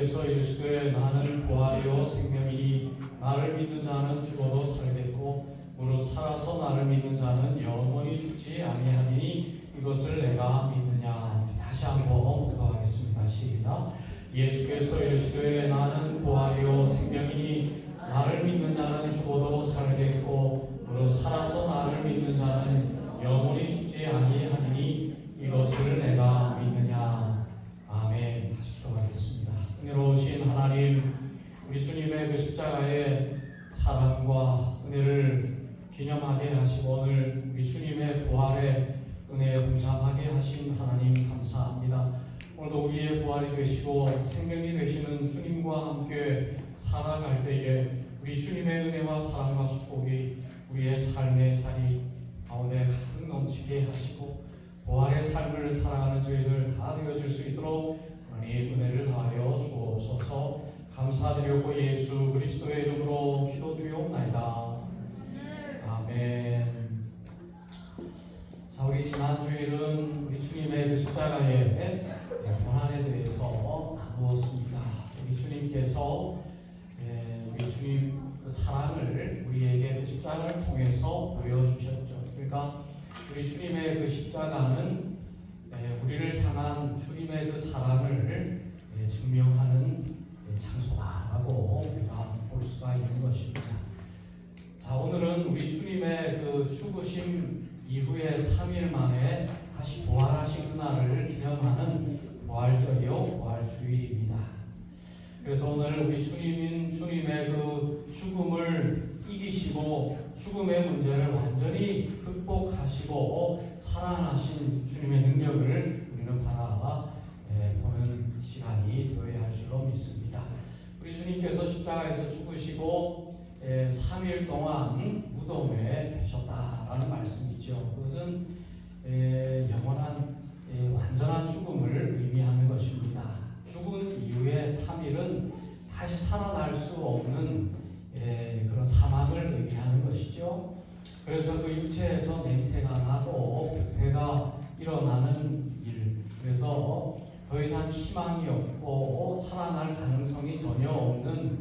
예수께서 이르시되 나는 부활이요 생명이니 나를 믿는 자는 죽어도 살겠고 무릇 살아서 나를 믿는 자는 영원히 죽지 아니하리니 이것을 내가 믿느냐. 다시 한번 기도하겠습니다. 시작. 예수께서 이르시되 나는 부활이요 생명이니 나를 믿는 자는 죽어도 살겠고 무릇 살아서 나를 믿는 자는 영원히 죽지 아니하리니 이것을 내가 믿느냐. 아멘. 다시 기도하겠습니다. 은혜로우신 하나님, 우리 주님의 그 십자가의 사랑과 은혜를 기념하게 하시고 오늘 우리 주님의 부활의 은혜에 동참하게 하신 하나님 감사합니다. 오늘도 우리의 부활이 되시고 생명이 되시는 주님과 함께 살아갈 때에 우리 주님의 은혜와 사랑과 축복이 우리의 삶의 자리 가운데 가득 넘치게 하시고 부활의 삶을 살아가는 저희들 다 되어질 수 있도록 하나님 은혜를 다하여 주옵소서. 감사드리고 예수 그리스도의 이름으로 기도드리옵나이다. 아멘. 자, 우리 지난 주일은 우리 주님의 그 십자가의 고난에 대해서 나누었습니다. 우리 주님께서 우리 주님 그 사랑을 우리에게 그 십자가를 통해서 보여주셨죠. 그러니까 우리 주님의 그 십자가는 우리를 향한 주님의 그 사랑을 증명하는 장소다라고 우리가 볼 수가 있는 것입니다. 자, 오늘은 우리 주님의 그 죽으심 이후에 3일 만에 다시 부활하신 그날을 기념하는 부활절이요 부활주일입니다. 그래서 오늘 우리 주님의 그 죽음을 이기시고 죽음의 문제를 완전히 극복하시고 살아나신 주님의 능력을 우리는 보는 시간이 되어야 할 줄로 믿습니다. 우리 주님께서 십자가에서 죽으시고 3일 동안 무덤에 계셨다라는 말씀이죠. 그것은 영원한 완전한 죽음을 의미하는 것입니다. 죽은 이후에 3일은 다시 살아날 수 없는 그런 사망을 의미하는 것이죠. 그래서 그 육체에서 냄새가 나고 부패가 일어나는 일, 그래서 더 이상 희망이 없고 살아날 가능성이 전혀 없는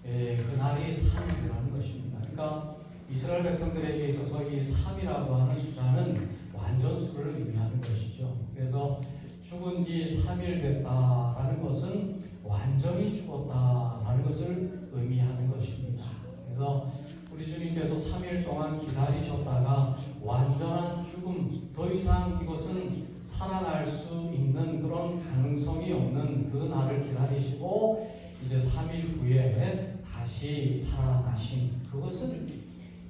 그날이 3일이라는 것입니다. 그러니까 이스라엘 백성들에게 있어서 이 3이라고 하는 숫자는 완전수를 의미하는 것이죠. 그래서 죽은 지 3일 됐다라는 것은 완전히 죽었다라는 것을 의미하는 것입니다. 그래서 우리 주님께서 3일 동안 기다리셨다가 완전한 죽음, 더 이상 이것은 살아날 수 있는 그런 가능성이 없는 그 날을 기다리시고 이제 3일 후에 다시 살아나신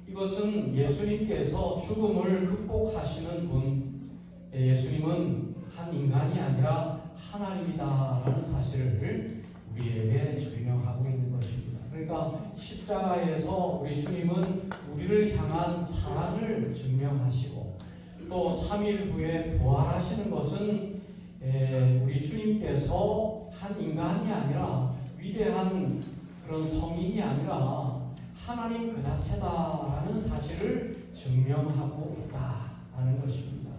이것은 예수님께서 죽음을 극복하시는 분, 예수님은 한 인간이 아니라 하나님이다라는 사실을 우리에게 증명하고 있는 것입니다. 그러니까 십자가에서 우리 주님은 우리를 향한 사랑을 증명하시고 또 3일 후에 부활하시는 것은 우리 주님께서 한 인간이 아니라 위대한 그런 성인이 아니라 하나님 그 자체다라는 사실을 증명하고 있다라는 것입니다.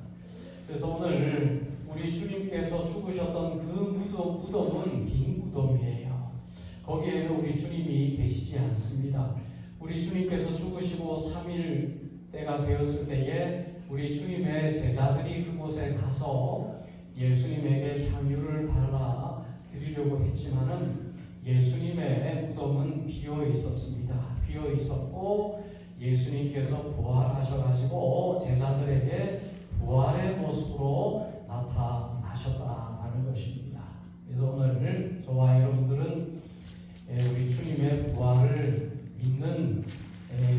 그래서 오늘 우리 주님께서 죽으셨던 그 무덤은 빈 무덤이에요. 거기에는 우리 주님이 계시지 않습니다. 우리 주님께서 죽으시고 3일 때가 되었을 때에 우리 주님의 제자들이 그곳에 가서 예수님에게 향유를 발라 드리려고 했지만은 예수님의 무덤은 비어 있었습니다. 비어 있었고 예수님께서 부활하셔가지고 제자들에게 부활의 모습으로 나타나셨다라는 것입니다. 그래서 오늘 저와 여러분들은 우리 주님의 부활을 믿는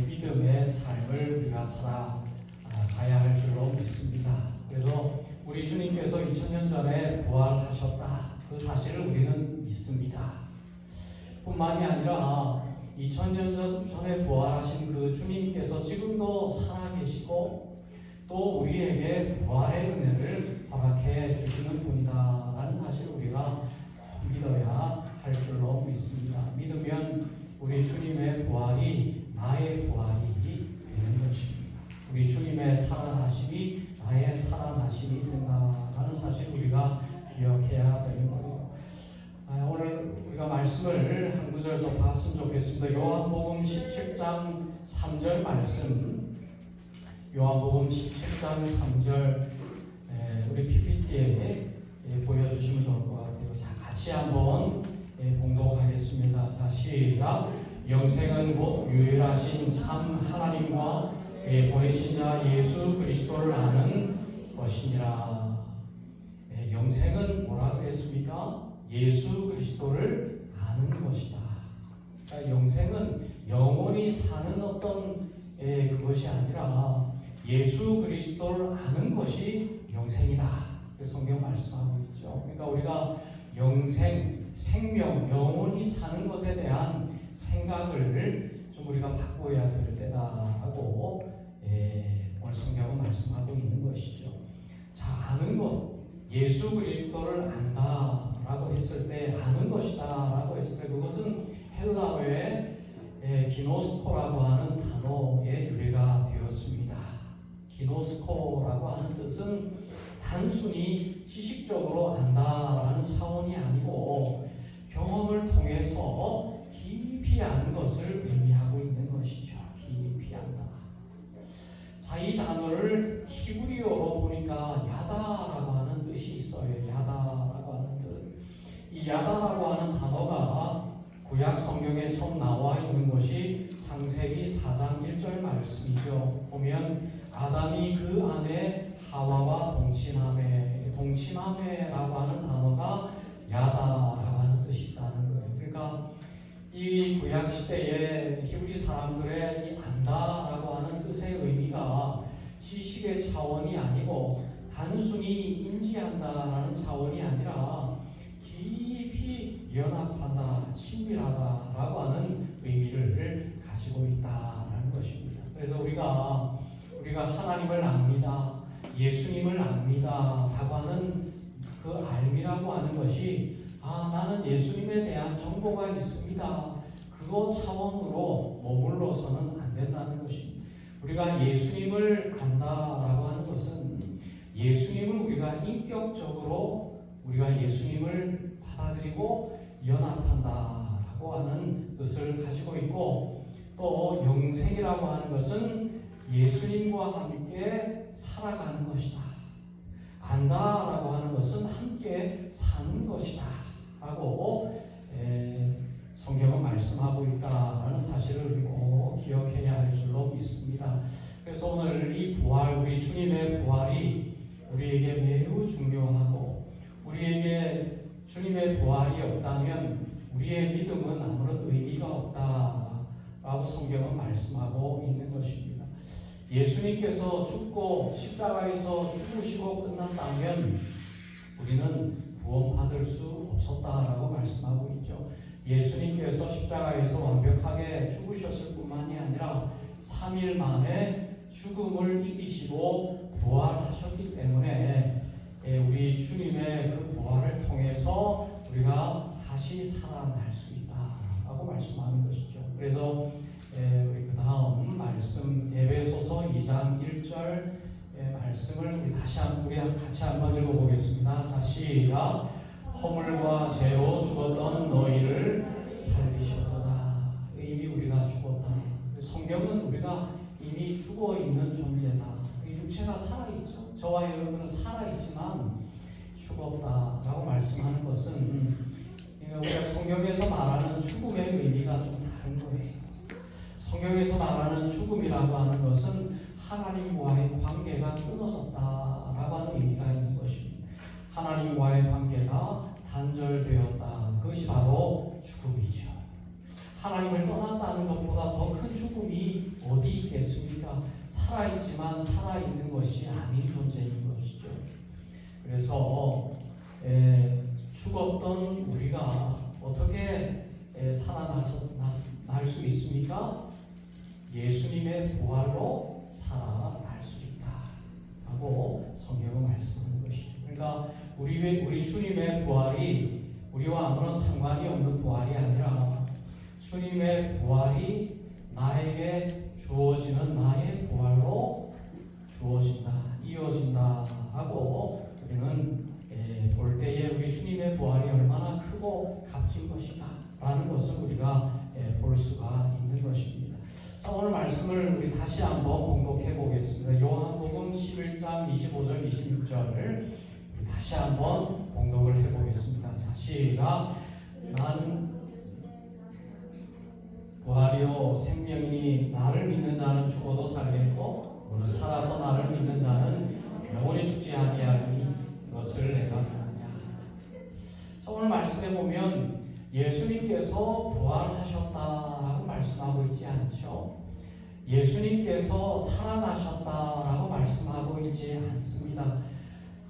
믿음의 삶을 우리가 살아가야 할 줄로 믿습니다. 그래서 우리 주님께서 2000년 전에 부활하셨다, 그 사실을 우리는 믿습니다. 뿐만이 아니라 2000년 전에 부활하신 그 주님께서 지금도 살아계시고 또 우리에게 부활의 은혜를 허락해 주시는 분이다라는 사실을 우리가 믿어야 할 줄로 믿습니다. 믿으면 우리 주님의 부활이 나의 부활이 되는 것입니다. 우리 주님의 살아나심이 나의 살아나심이 된다라는 사실을 우리가 기억해야 되는 거예요. 오늘 봤으면 좋겠습니다. 요한복음 17장 3절 말씀, 요한복음 17장 3절 우리 PPT에 보여주시면 좋을 것 같아요. 자, 같이 한번 봉독하겠습니다. 자, 시작. 영생은 곧 유일하신 참 하나님과 보내신 자 예수 그리스도를 아는 것이니라. 영생은 뭐라 그랬습니까? 예수 그리스도를 아는 것이다. 그러니까 영생은 영원히 사는 어떤 그것이 아니라 예수 그리스도를 아는 것이 영생이다. 성경 말씀하고 있죠. 그러니까 우리가 영생, 생명, 영원히 사는 것에 대한 생각을 좀 우리가 바꿔야 될 때다라고 오늘 성경은 말씀하고 있는 것이죠. 자, 아는 것, 예수 그리스도를 안다라고 했을 때, 아는 것이다라고 했을 때, 그것은 헬라어의 기노스코라고 하는 단어의 유래가 되었습니다. 기노스코라고 하는 뜻은 단순히 지식적으로 안다라는 차원이 아니고 경험을 통해서 깊이 아는 것을 의미하고 있는 것이죠. 깊이 안다. 자, 이 단어를 히브리어로 보니까 야다라고 하는 뜻이 있어요. 야다라고 하는 뜻. 이 야다라고 하는 단어가 구약 성경에 처음 나와 있는 것이 창세기 4장 1절 말씀이죠. 보면 아담이 그 안에 하와와 동침함에라고 하는 단어가 야다라고 하는 뜻이 있다는 거예요. 그러니까 이 구약 시대의 히브리 사람들의 이 안다라고 하는 뜻의 의미가 지식의 차원이 아니고 단순히 인지한다라는 차원이 아니라 깊이 연합한다, 친밀하다라고 하는 의미를 가지고 있다라는 것입니다. 그래서 우리가 하나님을 압니다, 예수님을 압니다 라고 하는 그 알미라고 하는 것이 나는 예수님에 대한 정보가 있습니다, 그거 차원으로 머물러서는 안 된다는 것입니다. 우리가 예수님을 안다라고 하는 것은 예수님을 우리가 인격적으로 우리가 예수님을 받아들이고 연합한다라고 하는 뜻을 가지고 있고, 또 영생이라고 하는 것은 예수님과 함께 살아가는 것이다. 안다라고 하는 것은 함께 사는 것이다 라고 성경은 말씀하고 있다라는 사실을 꼭 기억해야 할 줄로 믿습니다. 그래서 오늘 이 부활, 우리 주님의 부활이 우리에게 매우 중요하고, 우리에게 주님의 부활이 없다면 우리의 믿음은 아무런 의미가 없다라고 성경은 말씀하고 있는 것입니다. 예수님께서 죽고 십자가에서 죽으시고 끝났다면 우리는 구원받을 수 없었다라고 말씀하고 있죠. 예수님께서 십자가에서 완벽하게 죽으셨을 뿐만이 아니라 3일 만에 죽음을 이기시고 부활하셨기 때문에 우리 주님의 그 부활을 통해서 우리가 다시 살아날 수 있다라고 말씀하는 것이죠. 그래서 우리 그 다음 말씀 에베소서 2장 1절 말씀을 우리 같이 한번 읽어보겠습니다. 자, 시작. 허물과 죄로 죽었던 너희를 살리셨도다. 이미 우리가 죽었다. 성경은 우리가 이미 죽어 있는 존재다. 육체가 살아있죠. 저와 여러분은 살아있지만 죽었다라고 말씀하는 것은 우리가 성경에서 말하는 죽음의 의미가 좀 다른 거예요. 성경에서 말하는 죽음이라고 하는 것은 하나님과의 관계가 끊어졌다라고 하는 의미가 있는 것입니다. 하나님과의 관계가 단절되었다. 그것이 바로 죽음이죠. 하나님을 떠났다는 것보다 더 큰 죽음이 어디 있겠습니까? 살아있지만 살아있는 것이 아닌 존재인 것이죠. 그래서 죽었던 우리가 어떻게 살아날 수 있습니까? 예수님의 부활로 살아날 수 있다라고 성경은 말씀하는 것이죠. 그러니까 우리 주님의 부활이 우리와 아무런 상관이 없는 부활이 아니라 주님의 부활이 나에게 주어지는 나의 부활로 주어진다, 이어진다 하고 우리는 볼 때에 우리 주님의 부활이 얼마나 크고 값진 것인가 라는 것을 우리가 한번 봉독해 보겠습니다. 요한복음 11장 25절 26절을 다시 한번 봉독을 해 보겠습니다. 자, 시작. 나는 부활이요 생명이니 나를 믿는 자는 죽어도 살겠고 무릇 살아서 나를 믿는 자는 영원히 죽지 아니하리니 이것을 내가 믿느냐. 자, 오늘 말씀해 보면 예수님께서 부활하셨다라고 말씀하고 있지 않죠. 예수님께서 살아나셨다라고 말씀하고 있지 않습니다.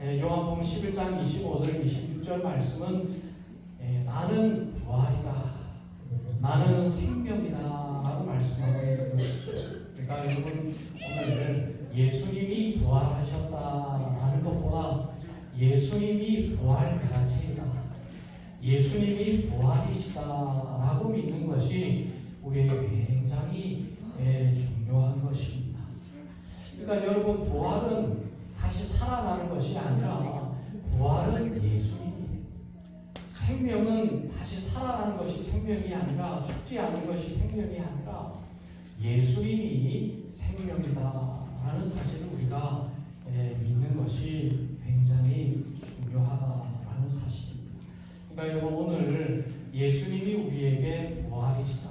요한복음 11장 25절 26절 말씀은 나는 부활이다, 나는 생명이다 라고 말씀하고 있는 것이죠. 그러니까 여러분, 오늘 예수님이 부활하셨다라는 것보다 예수님이 부활 그 자체이다, 예수님이 부활이시다라고 믿는 것이 우리에게 굉장히 중요한 것입니다. 그러니까 여러분, 부활은 다시 살아나는 것이 아니라 부활은 예수님이에요. 생명은 다시 살아나는 것이 생명이 아니라, 죽지 않는 것이 생명이 아니라 예수님이 생명이다라는 사실을 우리가 믿는 것이 굉장히 중요하다라는 사실입니다. 그러니까 여러분, 오늘 예수님이 우리에게 부활이시다,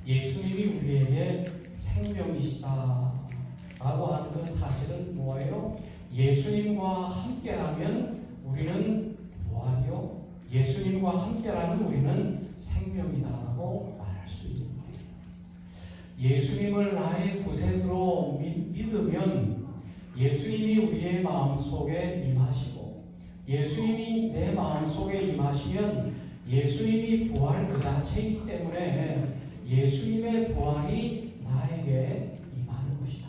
예수님이 우리에게 생명이시다 라고 하는 그 사실은 뭐예요? 예수님과 함께라면 우리는 부활이요, 예수님과 함께라면 우리는 생명이다라고 말할 수 있는 거예요. 예수님을 나의 구세주로 믿으면 예수님이 우리의 마음속에 임하시고, 예수님이 내 마음속에 임하시면 예수님이 부활 그 자체이기 때문에 예수님의 부활이 나에게 임하는 것이다.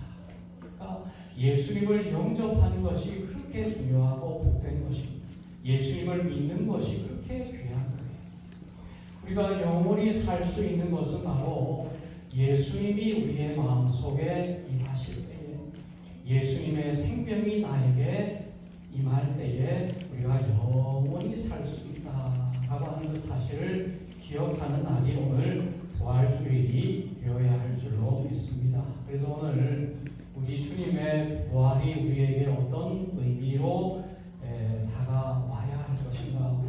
그러니까 예수님을 영접하는 것이 그렇게 중요하고 복된 것입니다. 예수님을 믿는 것이 그렇게 귀한 거예요. 우리가 영원히 살 수 있는 것은 바로 예수님이 우리의 마음속에 임하실 때에, 예수님의 생명이 나에게 임할 때에 우리가 영원히 살 수 있다라고 하는 그 사실을 기억하는 날이 오늘 부활주일이 되어야 할 줄로 믿습니다. 그래서 오늘 우리 주님의 부활이 우리에게 어떤 의미로 다가와야 할 것인가?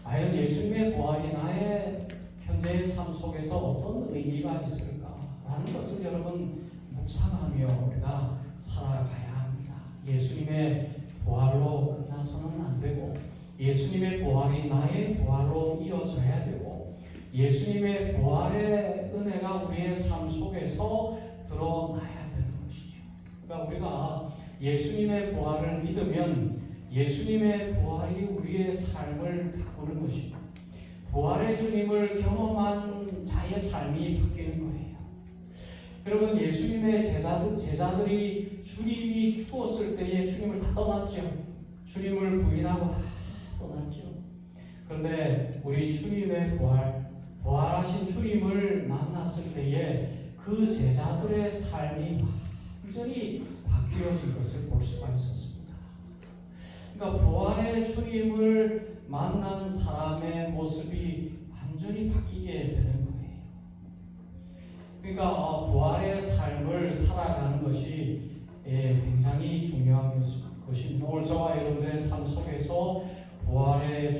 과연 예수님의 부활이 나의 현재의 삶 속에서 어떤 의미가 있을까? 라는 것을 여러분 묵상하며 우리가 살아가야 합니다. 예수님의 부활로 끝나서는 안 되고, 예수님의 부활이 나의 부활로 이어져야 되고, 예수님의 부활의 은혜가 우리의 삶 속에서 드러나야 되는 것이죠. 그러니까 우리가 예수님의 부활을 믿으면 예수님의 부활이 우리의 삶을 바꾸는 것입니다. 부활의 주님을 경험한 자의 삶이 바뀌는 거예요. 여러분, 예수님의 제자들이 주님이 죽었을 때에 주님을 다 떠났죠. 주님을 부인하고 다 떠났죠. 그런데 우리 주님의 부활하신 주님을 만났을 때에 그 제자들의 삶이 완전히 바뀌어진 것을 볼 수가 있었습니다. 그러니까 부활의 주님을 만난 사람의 모습이 완전히 바뀌게 되는 거예요. 그러니까 부활의 삶을 살아가는 것이 굉장히 중요한 것입니다. 오늘 저와 여러분들의 삶 속에서 부활의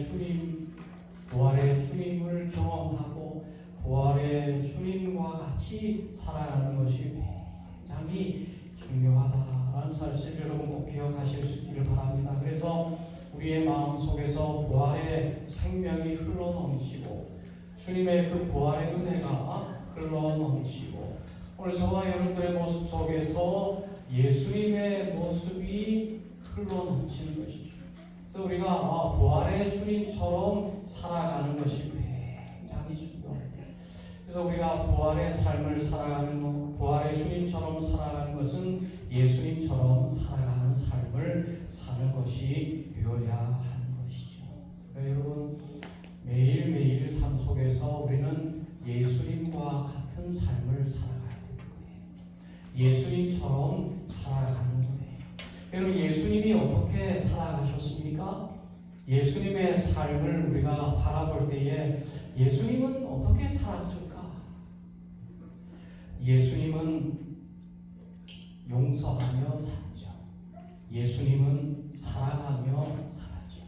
주님을 경험하고 부활의 주님과 같이 살아가는 것이 굉장히 중요하다라는 사실 여러분 꼭 기억하실 수 있기를 바랍니다. 그래서 우리의 마음 속에서 부활의 생명이 흘러넘치고 주님의 그 부활의 은혜가 흘러넘치고, 오늘 저와 여러분들의 모습 속에서 예수님의 모습이 흘러넘치는 것이죠. 그래서 우리가 부활의 주님처럼 살아가는 것이 굉장히 중요합니다. 그래서 우리가 부활의 삶을 살아가는 것, 부활의 주님처럼 살아가는 것은 예수님처럼 살아가는 삶을 사는 것이 되어야 하는 것이죠. 그러니까 여러분, 매일매일 삶 속에서 우리는 예수님과 같은 삶을 살아가야 되는 거예요. 예수님처럼 살아가는 거예요. 여러분, 예수님이 어떻게 살아가셨습니까? 예수님의 삶을 우리가 바라볼 때에 예수님은 어떻게 살았을까? 예수님은 용서하며 살았죠. 예수님은 사랑하며 살았죠.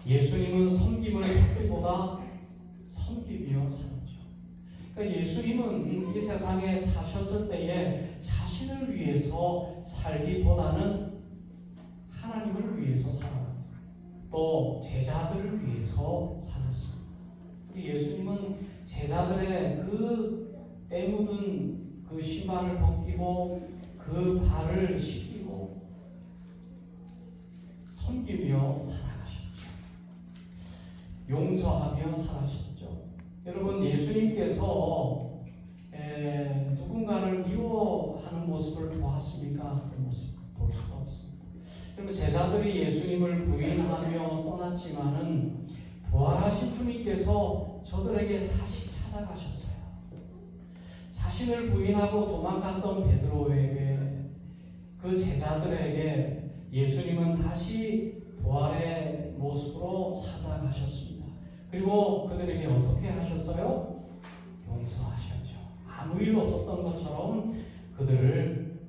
예수님은 섬김을 받기보다 섬기며 살았죠. 그러니까 예수님은 이 세상에 사셨을 때에 자신을 위해서 살기보다는 하나님을 위해서 살았고 또 제자들을 위해서 살았습니다. 예수님은 제자들의 그 때 묻은 그 신발을 벗기고 그 발을 씻기고 섬기며 살아가셨죠. 용서하며 살아셨죠. 여러분, 예수님께서 누군가를 미워하는 모습을 보았습니까? 그 모습 볼 수가 없습니다. 여러분, 제자들이 예수님을 부인하며 떠났지만은 부활하신 주님께서 저들에게 다시 찾아가셨어요. 자신을 부인하고 도망갔던 베드로에게, 그 제자들에게 예수님은 다시 부활의 모습으로 찾아가셨습니다. 그리고 그들에게 어떻게 하셨어요? 용서하셨죠. 아무 일 없었던 것처럼 그들을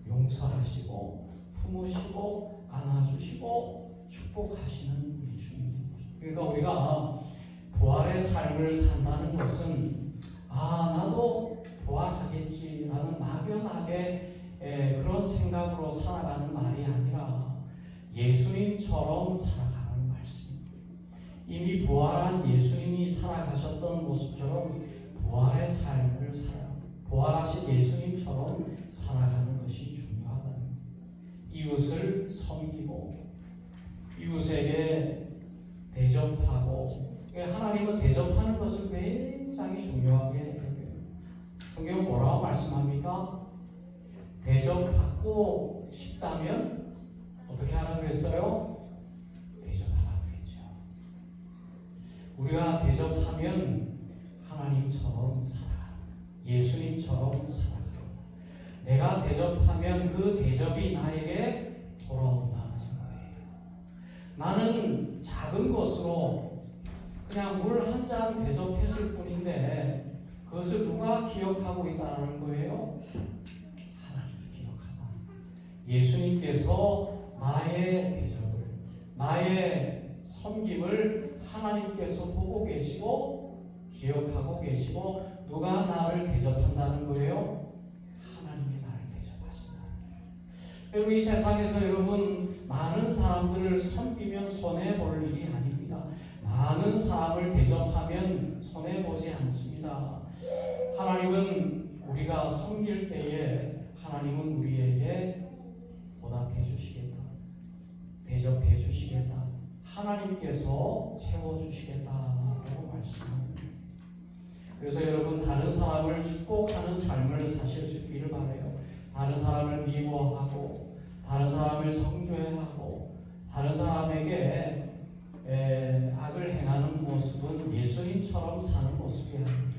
용서하시고 품으시고 안아주시고 축복하시는 우리 주님입니다. 그러니까 우리가 부활의 삶을 산다는 것은 나도 부활하겠지라는 막연하게 그런 생각으로 살아가는 말이 아니라 예수님처럼 살아가는 말씀입니다. 이미 부활한 예수님이 살아가셨던 모습처럼 부활의 삶을 부활하신 예수님처럼 살아가는 것이 중요하다는 거예요. 이웃을 섬기고 이웃에게 대접하고, 하나님은 대접하는 것을 굉장히 중요하게 여겨요. 성경은 뭐라고 말씀합니까? 대접받고 싶다면 어떻게 하라고 그랬어요? 대접하라고 그랬죠. 우리가 대접하면 하나님처럼 살아가는, 예수님처럼 살아가는, 내가 대접하면 그 대접이 나에게 돌아온다는 거예요. 나는 작은 것으로 그냥 물 한 잔 대접했을 뿐인데 그것을 누가 기억하고 있다는 거예요? 하나님이 기억하다. 예수님께서 나의 대접을, 나의 섬김을 하나님께서 보고 계시고 기억하고 계시고, 누가 나를 대접한다는 거예요? 하나님이 나를 대접하신다. 여러분, 이 세상에서 여러분 많은 사람들을 섬기면 손해볼 일이 아닙니다. 많은 사람을 대접하면 손해보지 않습니다. 하나님은 우리가 섬길 때에 하나님은 우리에게 보답해 주시겠다, 대접해 주시겠다, 하나님께서 채워주시겠다라고 말씀합니다. 그래서 여러분, 다른 사람을 축복하는 삶을 사실 수 있기를 바라요. 다른 사람을 미워하고 다른 사람을 정죄하고 다른 사람에게 악을 행하는 모습은 예수님처럼 사는 모습이 아닙니다.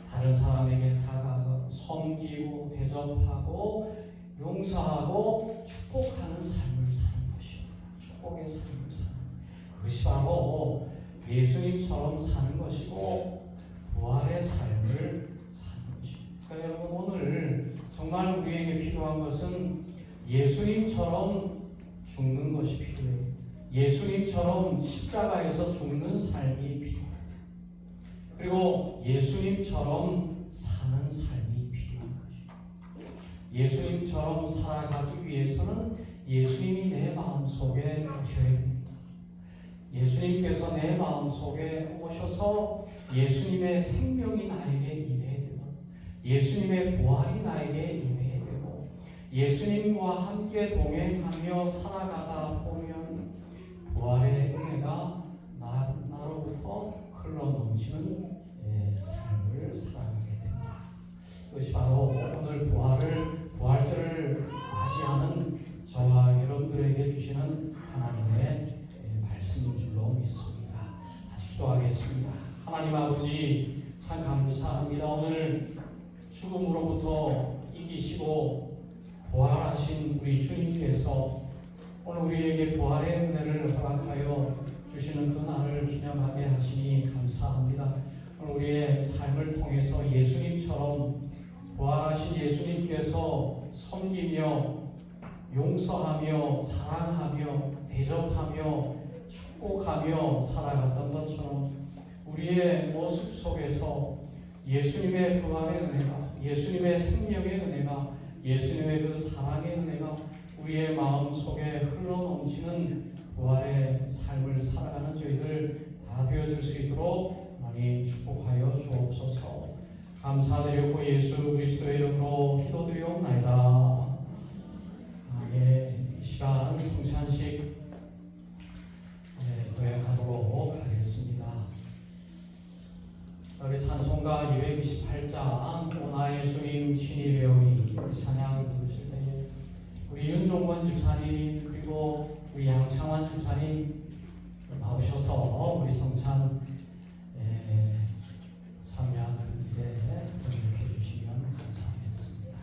다른 사람에게 다가가고 섬기고 대접하고 용서하고 축복하는 삶을 사는 것입니다. 축복의 삶을 사는 그것이 바로 예수님처럼 사는 것이고 부활의 삶을 사는 것입니다. 그러니까 여러분, 오늘 정말 우리에게 필요한 것은 예수님처럼 죽는 것이 필요해요. 예수님처럼 십자가에서 죽는 삶이 필요해요. 그리고 예수님처럼 사는 삶이 필요한 것입니다. 예수님처럼 살아가기 위해서는 예수님이 내 마음속에 오셔야 됩니다. 예수님께서 내 마음속에 오셔서 예수님의 생명이 나에게 임해야 되고, 예수님의 부활이 나에게 임해야 되고, 예수님과 함께 동행하며 살아가다 보면 부활의 은혜가 나로부터 흘러넘치는 삶을 살아가게 됩니다. 그것이 바로 오늘 부활절을 맞이하는 저와 여러분들에게 주시는 하나님의 말씀인 줄로 믿습니다. 다시 기도하겠습니다. 하나님 아버지, 참 감사합니다. 오늘 죽음으로부터 이기시고 부활하신 우리 주님께서 오늘 우리에게 부활의 은혜를 허락하여 주시는 그 날을 기념하게 하시니 감사합니다. 오늘 우리의 삶을 통해서 예수님처럼 부활하신 예수님께서 섬기며 용서하며 사랑하며 대접하며 축복하며 살아갔던 것처럼 우리의 모습 속에서 예수님의 부활의 은혜가, 예수님의 생명의 은혜가, 예수님의 그 사랑의 은혜가 우리의 마음 속에 흘러넘치는 부활의 삶을 살아가는 저희들 다 되어줄 수 있도록 많이 축복하여 주옵소서. 감사드리고 예수 그리스도의 이름으로 기도드리옵나이다. 아멘. 이 시간 성찬식 고행하도록 하겠습니다. 우리 찬송가 228장 오나의 주님 친히 배우니 찬양 부르실 때에 우리 윤종권 집사님 그리고 우리 양창환 집사님 나오셔서 우리 성찬 참여하는 일에 협력해 주시면 감사하겠습니다.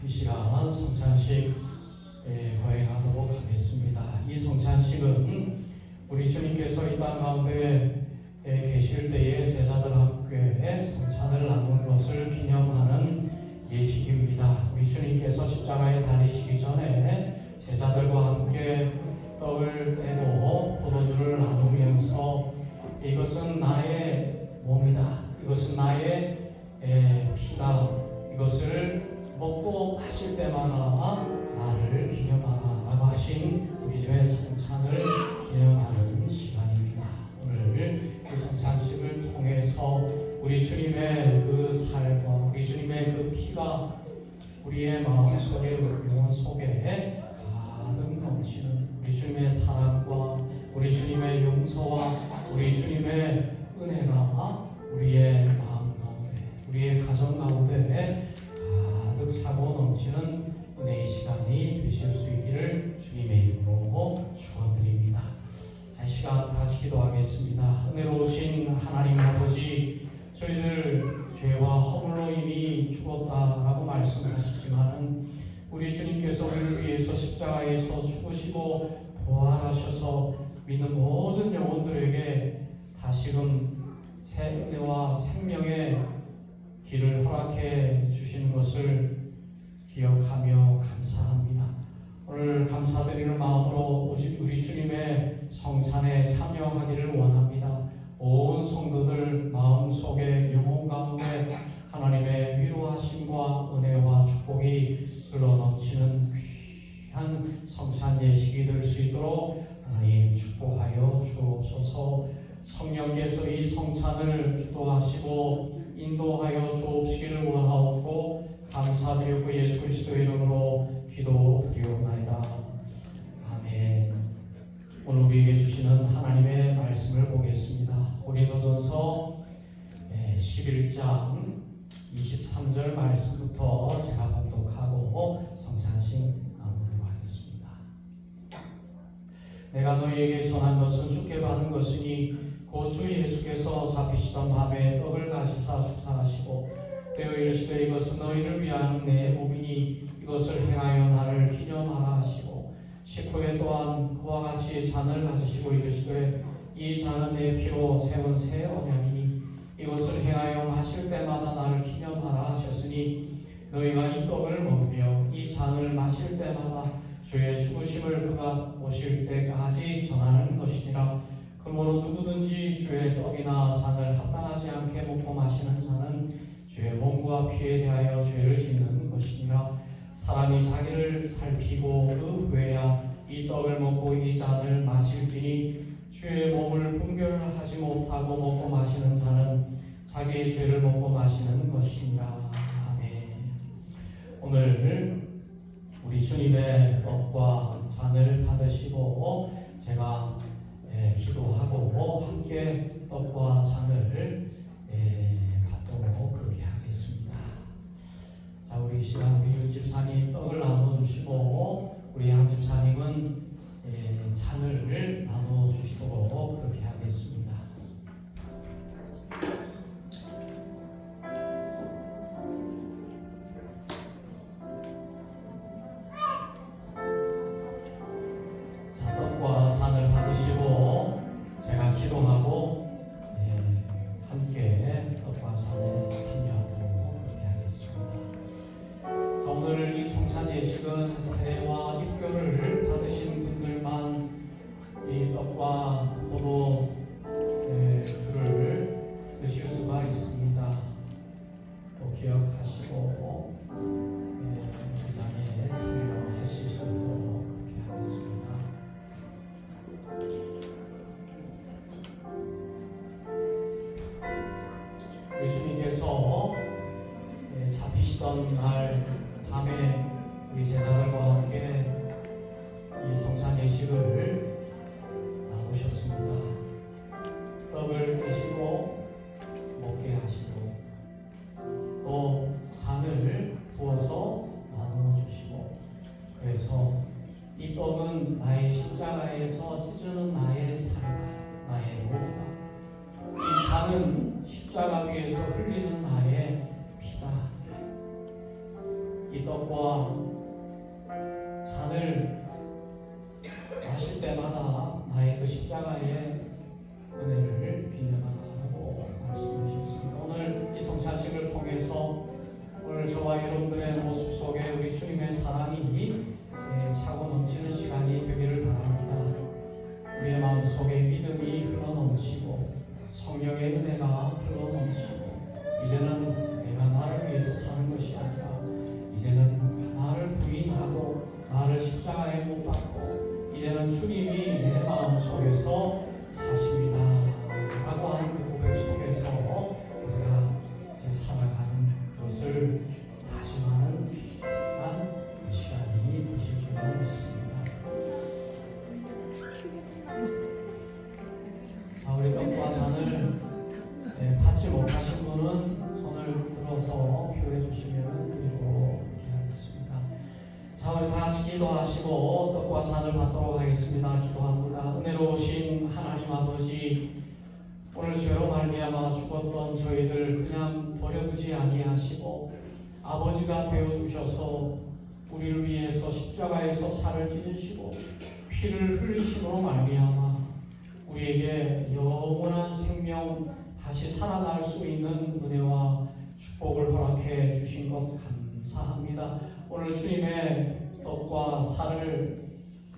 이 시간 성찬식 거행하도록 하겠습니다. 이 성찬식은 우리 주님께서 이 땅 가운데 계실 때에 제자들 함께 성찬을 나누는 것을 기념하는 예식입니다. 우리 주님께서 십자가에 달리시기 전에 제자들과 함께 떡을 떼고 포도주를 나누면서 이것은 나의 몸이다, 이것은 나의 피다, 이것을 먹고 마실 때마다 나를 기념하라 라고 하신 우리 집의 성찬을 기념하는 시간입니다. 오늘 그 성찬식을 통해서 우리 주님의 그 삶과 우리 주님의 그 피가 우리의 마음속에 영혼 속에 가득 넘치는 우리 주님의 사랑과 우리 주님의 용서와 우리 주님의 은혜가 우리의 마음 가운데 우리의 가정 가운데 가득 차고 넘치는 은혜의 시간이 되실 수 있기를 주님의 이름으로 축원드립니다. 자, 이 시간 다시 기도하겠습니다. 은혜로우신 하나님 아버지, 저희들 죄와 허물로 이미 죽었다라고 말씀하시지만은 우리 주님께서 우리를 위해서 십자가에서 죽으시고 부활하셔서 믿는 모든 영혼들에게 다시금 새 은혜와 생명의 길을 허락해 주시는 것을 기억하며 감사합니다. 오늘 감사드리는 마음으로 우리 주님의 성찬에 참여하기를 원합니다. 온 성도들 마음속에 영혼 가운데 하나님의 위로하심과 은혜와 축복이 흘러넘치는 귀한 성찬 예식이 될 수 있도록 하나님 축복하여 주옵소서. 성령께서 이 성찬을 주도하시고 인도하여 주옵시기를 원하옵고 감사드리고 예수 그리스도의 이름으로 기도드리옵나이다. 아멘. 오늘 우리에게 주시는 하나님의 말씀을 보겠습니다. 고린도전서 11장 23절 말씀부터 제가 봉독하고 성찬식 나누도록 하겠습니다. 내가 너희에게 전한 것은 주께 받은 것이니 곧 주 예수께서 잡히시던 밤에 떡을 가시사 축사하시고 떼어 이르시되 이것은 너희를 위한 내 몸이니 이것을 행하여 나를 기념하라 하시고 식후에 또한 그와 같이 잔을 가지시고 이르시되 이 잔은 내 피로 세운 새 언약이니 이것을 행하여 마실 때마다 나를 기념하라 하셨으니 너희가 이 떡을 먹으며 이 잔을 마실 때마다 주의 죽으심을 그가 오실 때까지 전하는 것이니라. 그러므로 누구든지 주의 떡이나 잔을 합당하지 않게 먹고 마시는 자는 주의 몸과 피에 대하여 죄를 짓는 것이니라. 사람이 자기를 살피고 그 후에야 이 떡을 먹고 이 잔을 마실지니 주의 몸을 분별하지 못하고 먹고 마시는 자는 자기의 죄를 먹고 마시는 것이니라. 아멘. 오늘 우리 주님의 떡과 잔을 받으시고 제가 기도하고 함께 떡과 잔을 받도록 그렇게 하겠습니다. 자, 우리 시간 우리 윤 집사님 떡을 나눠주시고 우리 양 집사님은 잔을 나눠주시도록 그렇게 하겠습니다. 자, 떡과 잔을 받으시고 제가 기도하고 함께 떡과 잔에 참여하도록 그렇게 하겠습니다. 자, 오늘 이 성찬 예식은 세례와 입교를 받으신 분들만 이 떡과 포도 주를 드실 수가 있습니다. 또 기억하시고 이 자리에 참여하실 수 있도록 그렇게 하겠습니다. 예수님께서 잡히시던 날 밤에 우리 제자들과 함께 이 성찬 예식을 나누셨습니다. 떡을 떼시고 먹게 하시고 또 잔을 부어서 나누어 주시고 그래서 이 떡은 나의 십자가에서 찢어는 나의 살이다, 나의 몸이다. 이 잔은 십자가 위에서 흘리는 나의 피다. 이 떡과 잔을 마실 때마다 나의 그 십자가의 은혜를 기념하라고 말씀하셨습니다. 오늘 이 성찬식을 통해서 오늘 저와 여러분들의 모습 속에 우리 주님의 사랑이 차고 넘치는 시간이 되기를 바랍니다. 우리의 마음속에 믿음이 흘러넘치고 성령의 은혜가 흘러넘치고 이제는 내가 나를 위해서 사는 것이 아니라 이제는 나를 부인하고 나를 십자가에 못 박고 이제는 주님이 내 마음속에서 사십니다 라고 하는 기도하시고 떡과 잔을 받도록 하겠습니다. 기도합니다. 은혜로우신 하나님 아버지, 오늘 죄로 말미암아 죽었던 저희들 그냥 버려두지 아니하시고 아버지가 되어주셔서 우리를 위해서 십자가에서 살을 찢으시고 피를 흘리심으로 말미암아 우리에게 영원한 생명, 다시 살아날 수 있는 은혜와 축복을 허락해 주신 것 감사합니다. 오늘 주님의 떡과 살을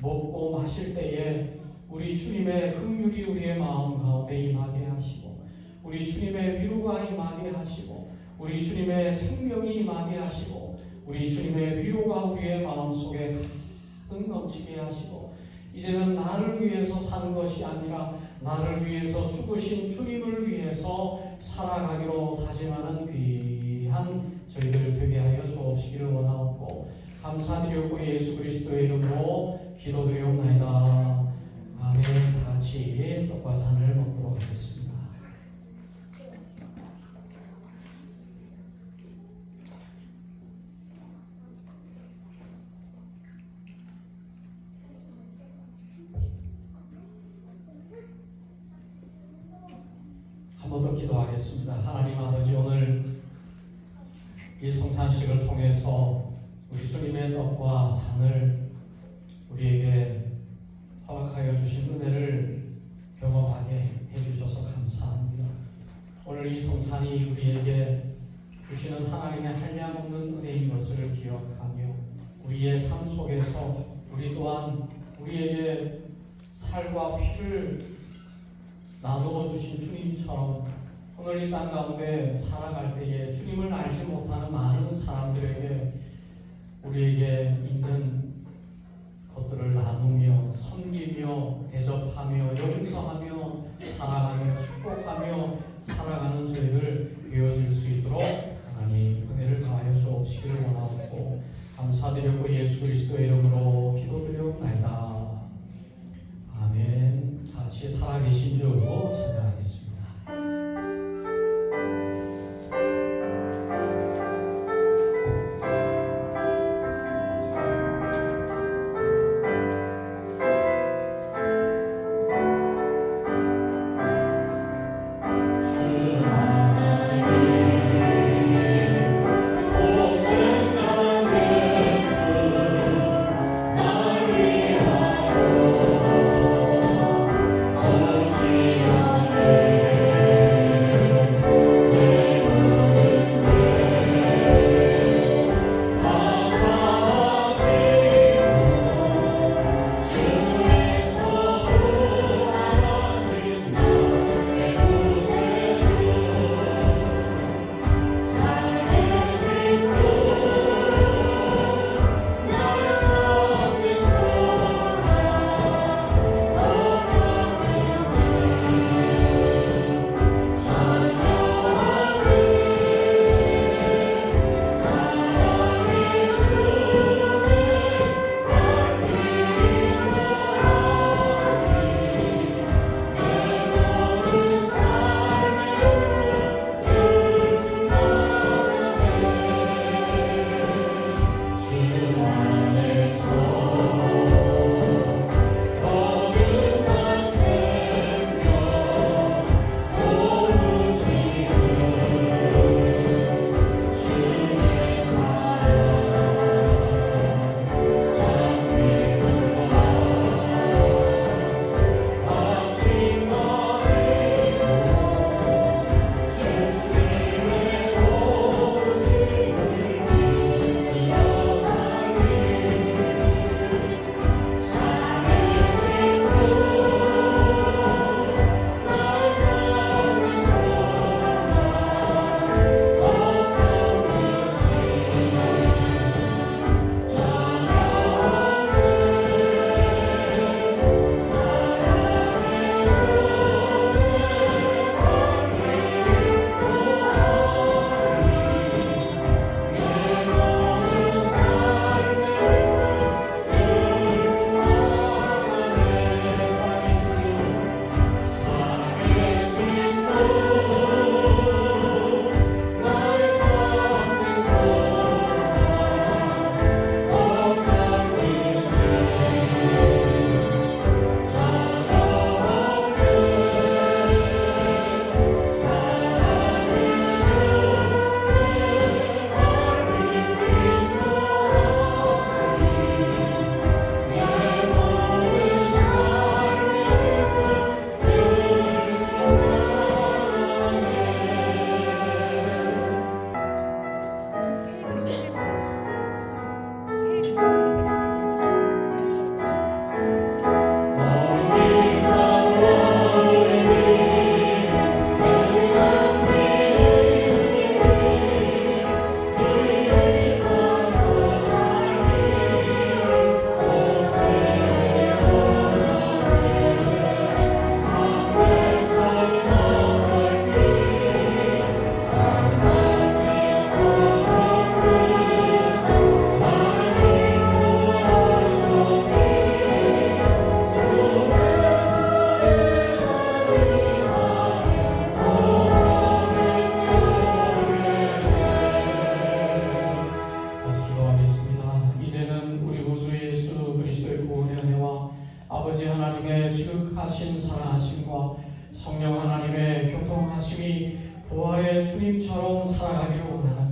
먹고 마실 때에 우리 주님의 긍휼이 우리의 마음 가운데 임하게 하시고, 우리 주님의 위로가 임하게 하시고, 우리 주님의 생명이 임하게 하시고, 우리 주님의 위로가 우리의 마음속에 가득 넘치게 하시고, 이제는 나를 위해서 사는 것이 아니라 나를 위해서 죽으신 주님을 위해서 살아가기로 다짐하는 귀한 저희들 되게 하여 주옵시기를 원하옵고 감사드리고 예수 그리스도의 이름으로 기도드리옵나이다. 아멘. 다 같이 떡과 잔을 먹도록 하겠습니다. 한 번 더 기도하겠습니다. 하나님 아버지, 오늘 이 성찬식을 통해서 우리 주님의 떡과 잔을 우리에게 허락하여 주신 은혜를 경험하게 해주셔서 감사합니다. 오늘 이 성찬이 우리에게 주시는 하나님의 한량없는 은혜인 것을 기억하며 우리의 삶 속에서 우리 또한 우리에게 살과 피를 나누어 주신 주님처럼 오늘 이 땅 가운데 살아갈 때에 주님을 알지 못하는 많은 사람들에게 우리에게 있는 것들을 나누며 섬기며 대접하며 용서하며 사랑하며 축복하며 살아가는 저희들 되어질 수 있도록 하나님 은혜를 가하여 주옵시기를 원하옵고 감사드리고 예수 그리스도의 이름으로 기도드리옵나이다. 아멘. 같이 살아계신 주 찬양하겠습니다. 아버지 하나님의 지극하신 사랑하심과 성령 하나님의 교통하심이 부활의 주님처럼 살아가기를 원하는